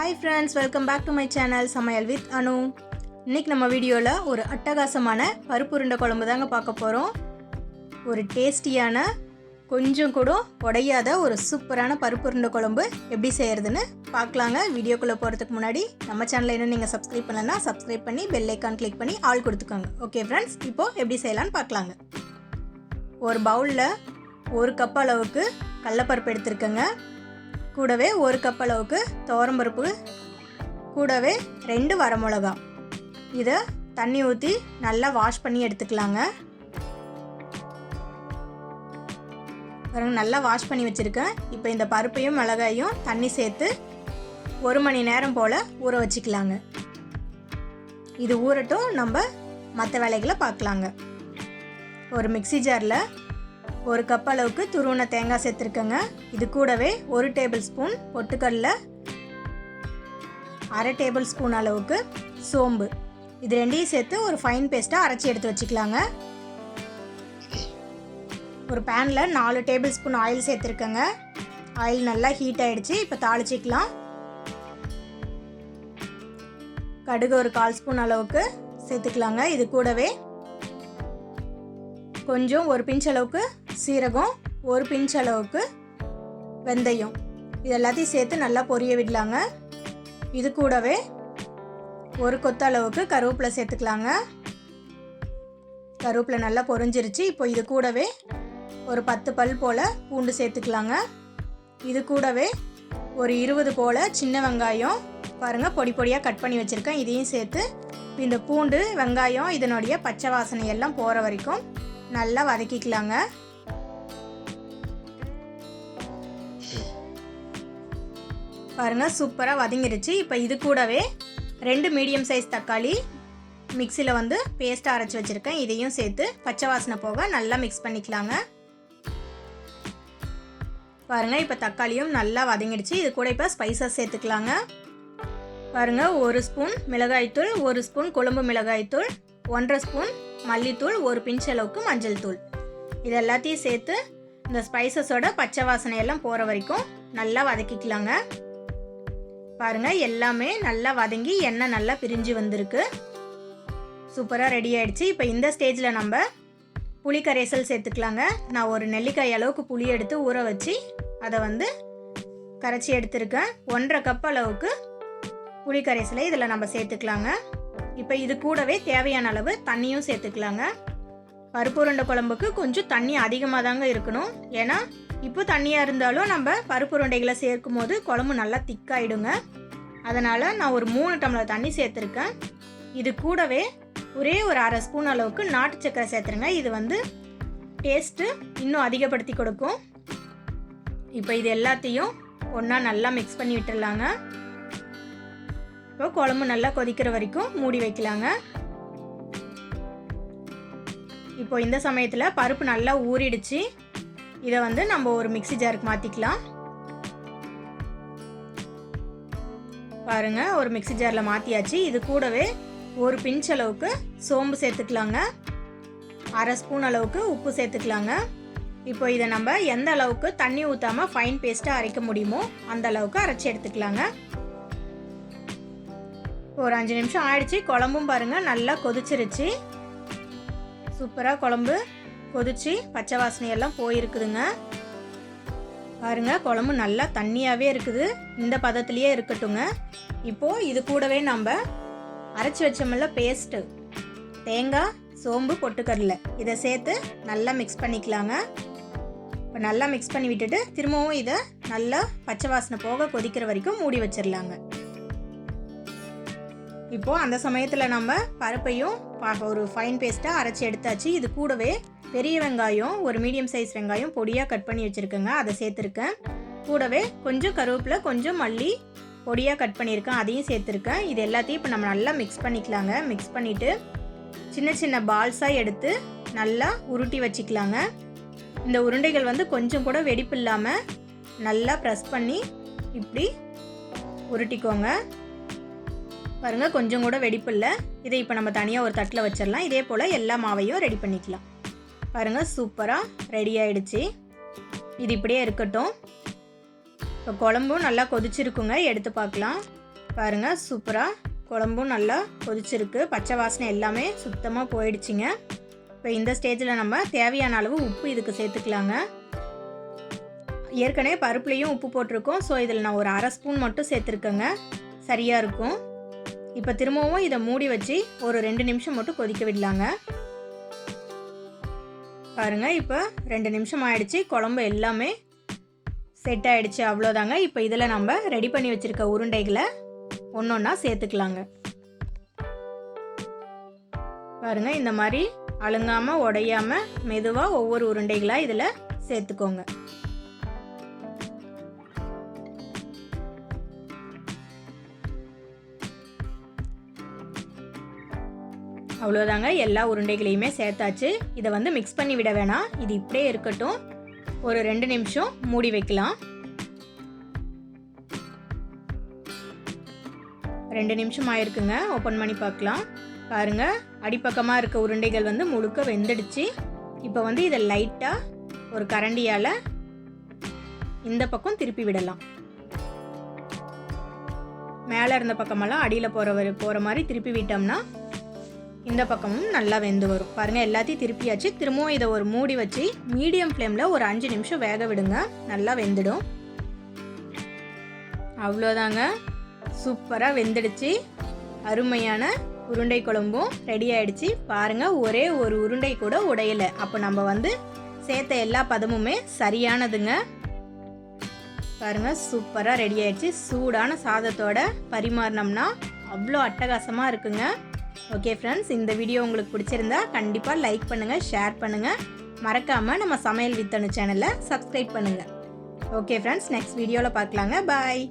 Hi friends, welcome back to my channel சமையல் with அனு. இன்னைக்கு நம்ம வீடியோவில் ஒரு அட்டகாசமான பருப்பு உருண்டை குழம்பு தாங்க பார்க்க போகிறோம். ஒரு டேஸ்டியான கொஞ்சம் கூட உடையாத ஒரு சூப்பரான பருப்பு உருண்டை குழம்பு எப்படி செய்கிறதுன்னு பார்க்கலாங்க. வீடியோக்குள்ளே போகிறதுக்கு முன்னாடி நம்ம சேனலை இன்னும் நீங்கள் சப்ஸ்கிரைப் பண்ணலன்னா சப்ஸ்கிரைப் பண்ணி பெல் ஐக்கான் கிளிக் பண்ணி ஆல் கொடுத்துக்கோங்க. ஓகே ஃப்ரெண்ட்ஸ், இப்போது எப்படி செய்யலான்னு பார்க்கலாங்க. ஒரு பவுலில் 1 கப் அளவுக்கு கடலைப்பருப்பு எடுத்துருக்கேங்க. கூடவே 1 கப் அளவுக்கு துவரம்பருப்பு, கூடவே 2 வரமிளகா. இதை தண்ணி ஊற்றி நல்லா வாஷ் பண்ணி எடுத்துக்கலாங்க. நல்லா வாஷ் பண்ணி வச்சுருக்கேன். இப்போ இந்த பருப்பையும் மிளகாயும் தண்ணி சேர்த்து 1 மணி நேரம் போல் ஊற வச்சுக்கலாங்க. இது ஊறட்டும், நம்ம மற்ற வேலைகளை பார்க்கலாங்க. ஒரு மிக்ஸி ஜாரில் 1 கப் அளவுக்கு துருவின தேங்காய் சேர்த்துருக்கேங்க. இது கூடவே 1 டேபிள் ஸ்பூன் பொட்டுக்கடலை, 1/2 டேபிள் ஸ்பூன் அளவுக்கு சோம்பு, இது ரெண்டையும் சேர்த்து ஒரு ஃபைன் பேஸ்ட்டாக அரைச்சி எடுத்து வச்சுக்கலாங்க. ஒரு பேனில் 4 டேபிள் ஸ்பூன் ஆயில் சேர்த்துருக்கேங்க. ஆயில் நல்லா ஹீட் ஆகிடுச்சு. இப்போ தாளிச்சிக்கலாம். கடுகு ஒரு 1/4 ஸ்பூன் அளவுக்கு சேர்த்துக்கலாங்க. இது கூடவே கொஞ்சம் 1 பிஞ்ச் அளவுக்கு சீரகம், 1 பிஞ்ச் அளவுக்கு வெந்தயம், இது எல்லாத்தையும் சேர்த்து நல்லா பொரிய விடலாங்க. இது கூடவே 1 கொத்து அளவுக்கு கருவேப்பிலை சேர்த்துக்கலாங்க. கருவேப்பிலை நல்லா பொரிஞ்சிருச்சு. இப்போ இது கூடவே ஒரு 10 பல் போல் பூண்டு சேர்த்துக்கலாங்க. இது கூடவே ஒரு 20 போல் சின்ன வெங்காயம் பாருங்கள் பொடி பொடியாக கட் பண்ணி வச்சுருக்கேன். இதையும் சேர்த்து இந்த பூண்டு வெங்காயம் இதனுடைய பச்சை வாசனை எல்லாம் போகிற வரைக்கும் நல்லா வதக்கிக்கலாங்க. பாருங்க சூப்பராக வதங்கிருச்சு. இப்போ இது கூடவே 2 மீடியம் சைஸ் தக்காளி மிக்சியில் பேஸ்ட்டாக அரைச்சி வச்சுருக்கேன். இதையும் சேர்த்து பச்சை வாசனை போக நல்லா மிக்ஸ் பண்ணிக்கலாங்க. பாருங்கள் இப்போ தக்காளியும் நல்லா வதங்கிடுச்சு. இது கூட இப்போ ஸ்பைசஸ் சேர்த்துக்கலாங்க. பாருங்கள் 1 ஸ்பூன் மிளகாய்த்தூள், 1 ஸ்பூன் குழம்பு மிளகாய்த்தூள், 1/2 ஸ்பூன் மல்லித்தூள், 1 பிஞ்ச் அளவுக்கு மஞ்சள் தூள், இது எல்லாத்தையும் சேர்த்து இந்த ஸ்பைசஸோட பச்சை வாசனையெல்லாம் போகிற வரைக்கும் நல்லா வதக்கிக்கலாங்க. பாருங்கள் எல்லாமே நல்லா வதங்கி எண்ணெய் நல்லா பிரிஞ்சு வந்திருக்கு. சூப்பராக ரெடி ஆகிடுச்சு. இப்போ இந்த ஸ்டேஜில் நம்ம புளி கரைசல் சேர்த்துக்கலாங்க. நான் ஒரு நெல்லிக்காய் அளவுக்கு புளி எடுத்து ஊற வச்சு அதை கரைச்சி எடுத்துருக்கேன். 1/2 கப் அளவுக்கு புளி கரைசலை இதில் நம்ம சேர்த்துக்கலாங்க. இப்போ இது கூடவே தேவையான அளவு தண்ணியும் சேர்த்துக்கலாங்க. பருப்பு உருண்டை குழம்புக்கு கொஞ்சம் தண்ணி அதிகமாக தாங்க இருக்கணும். ஏன்னா இப்போ தண்ணியாக இருந்தாலும் நம்ம பருப்பு உருண்டைகளை சேர்க்கும் போது குழம்பு நல்லா திக்காயிடுங்க. அதனால் நான் ஒரு 3 டம்ளர் தண்ணி சேர்த்துருக்கேன். இது கூடவே ஒரே ஒரு 1/2 ஸ்பூன் அளவுக்கு நாட்டு சக்கரை சேர்த்துருங்க. இது டேஸ்ட்டு இன்னும் அதிகப்படுத்தி கொடுக்கும். இப்போ இது எல்லாத்தையும் ஒன்றா நல்லா மிக்ஸ் பண்ணி விட்டுடலாங்க. இப்போ குழம்பு நல்லா கொதிக்கிற வரைக்கும் மூடி வைக்கலாங்க. இப்போ இந்த சமயத்தில் பருப்பு நல்லா ஊறிடுச்சு. இதை நம்ம ஒரு மிக்ஸி ஜாருக்கு மாற்றிக்கலாம். பாருங்க ஒரு மிக்ஸி ஜாரில் மாற்றியாச்சு. இது கூடவே 1 பிஞ்ச் அளவுக்கு சோம்பு சேர்த்துக்கலாங்க. 1/2 ஸ்பூன் அளவுக்கு உப்பு சேர்த்துக்கலாங்க. இப்போ இதை நம்ம எந்த அளவுக்கு தண்ணி ஊற்றாமல் ஃபைன் பேஸ்ட்டாக அரைக்க முடியுமோ அந்த அளவுக்கு அரைச்சி எடுத்துக்கலாங்க. ஒரு 5 நிமிஷம் ஆயிடுச்சு. குழம்பும் பாருங்கள் நல்லா கொதிச்சிருச்சு. சூப்பராக குழம்பு கொதிச்சு பச்சை வாசனையெல்லாம் போயிருக்குதுங்க. பாருங்கள் குழம்பு நல்லா தண்ணியாகவே இருக்குது. இந்த பதத்துலேயே இருக்கட்டுங்க. இப்போது இது கூடவே நம்ம அரைச்சி வச்சோம்ல பேஸ்ட்டு, தேங்காய், சோம்பு, பொட்டுக்கடலை, இதை சேர்த்து நல்லா மிக்ஸ் பண்ணிக்கலாங்க. இப்போ நல்லா மிக்ஸ் பண்ணி விட்டுட்டு திரும்பவும் இதை நல்லா பச்சை வாசனை போக கொதிக்கிற வரைக்கும் மூடி வச்சிடலாங்க. இப்போது அந்த சமயத்தில் நம்ம பருப்பையும் ஒரு ஃபைன் பேஸ்ட்டாக அரைச்சி எடுத்தாச்சு. இது கூடவே பெரிய வெங்காயம், ஒரு மீடியம் சைஸ் வெங்காயம் பொடியாக கட் பண்ணி வச்சுருக்கேங்க, அதை சேர்த்துருக்கேன். கூடவே கொஞ்சம் கருவேப்பிலை, கொஞ்சம் மல்லி பொடியாக கட் பண்ணியிருக்கேன், அதையும் சேர்த்துருக்கேன். இது எல்லாத்தையும் இப்போ நம்ம நல்லா மிக்ஸ் பண்ணிக்கலாங்க. மிக்ஸ் பண்ணிவிட்டு சின்ன சின்ன பால்ஸாக எடுத்து நல்லா உருட்டி வச்சுக்கலாங்க. இந்த உருண்டைகள் கொஞ்சம் கூட வெடிப்பு இல்லாமல் நல்லா ப்ரெஸ் பண்ணி இப்படி உருட்டிக்கோங்க. பாருங்கள் கொஞ்சம் கூட வெடிப்பு இல்லை. இதை இப்போ நம்ம தனியாக ஒரு தட்டில் வச்சிடலாம். இதே போல் எல்லா மாவையும் ரெடி பண்ணிக்கலாம். பாருங்கள் சூப்பராக ரெடி ஆகிடுச்சு. இது இப்படியே இருக்கட்டும். இப்போ குழம்பும் நல்லா கொதிச்சிருக்குங்க, எடுத்து பார்க்கலாம். பாருங்கள் சூப்பராக குழம்பும் நல்லா கொதிச்சிருக்கு. பச்சை வாசனை எல்லாமே சுத்தமாக போயிடுச்சுங்க. இப்போ இந்த ஸ்டேஜில் நம்ம தேவையான அளவு உப்பு இதுக்கு சேர்த்துக்கலாங்க. ஏற்கனவே பருப்புலேயும் உப்பு போட்டிருக்கோம். ஸோ இதில் நான் ஒரு அரை ஸ்பூன் மட்டும் சேர்த்துருக்கேங்க, சரியாக இருக்கும். இப்போ திரும்பவும் இதை மூடி வச்சு ஒரு 2 நிமிஷம் மட்டும் கொதிக்க விடலாங்க. பாருங்கள் இப்போ 2 நிமிஷம் ஆயிடுச்சு. குழம்பு எல்லாமே செட் ஆகிடுச்சு. அவ்வளோதாங்க. இப்போ இதில் நம்ம ரெடி பண்ணி வச்சுருக்க உருண்டைகளை ஒன்று ஒன்றா சேர்த்துக்கலாங்க. பாருங்கள் இந்த மாதிரி அழுங்காமல் உடையாமல் மெதுவாக ஒவ்வொரு உருண்டைகளாக இதில் சேர்த்துக்கோங்க. அவ்வளோதாங்க, எல்லா உருண்டைகளையுமே சேர்த்தாச்சு. இதை வந்து மிக்ஸ் பண்ணி விட வேணாம், இது இப்படியே இருக்கட்டும். ஒரு 2 நிமிஷம் மூடி வைக்கலாம். 2 நிமிஷம் ஆயிருக்குங்க. ஓப்பன் பண்ணி பார்க்கலாம். பாருங்கள் அடிப்பக்கமாக இருக்க உருண்டைகள் வந்து முழுக்க வெந்துடுச்சு. இப்போ வந்து இதை லைட்டாக ஒரு கரண்டியால் இந்த பக்கம் திருப்பி விடலாம். மேலே இருந்த பக்கமெல்லாம் அடியில் போகிற மாதிரி திருப்பி விட்டோம்னா இந்த பக்கமும் நல்லா வெந்து வரும். பாருங்கள் எல்லாத்தையும் திருப்பியாச்சு. திரும்பவும் இதை ஒரு மூடி வச்சு மீடியம் ஃப்ளேமில் ஒரு 5 நிமிஷம் வேக விடுங்க, நல்லா வெந்துடும். அவ்வளோதாங்க, சூப்பராக வெந்துடுச்சு. அருமையான உருண்டை குழம்பும் ரெடி ஆயிடுச்சு. பாருங்கள் ஒரே ஒரு உருண்டை கூட உடையலை. அப்போ நம்ம வந்து சேர்த்த எல்லா பதமுமே சரியானதுங்க. பாருங்கள் சூப்பராக ரெடி ஆயிடுச்சு. சூடான சாதத்தோட பரிமாறினோம்னா அவ்வளோ அட்டகாசமாக இருக்குங்க. ஓகே ஃப்ரெண்ட்ஸ், இந்த வீடியோ உங்களுக்கு பிடிச்சிருந்தா கண்டிப்பாக லைக் பண்ணுங்கள், ஷேர் பண்ணுங்கள். மறக்காமல் நம்ம சமையல் வித் அனு சேனலை சப்ஸ்கிரைப் பண்ணுங்கள். ஓகே ஃப்ரெண்ட்ஸ், நெக்ஸ்ட் வீடியோவில் பார்க்கலாங்க. பாய்.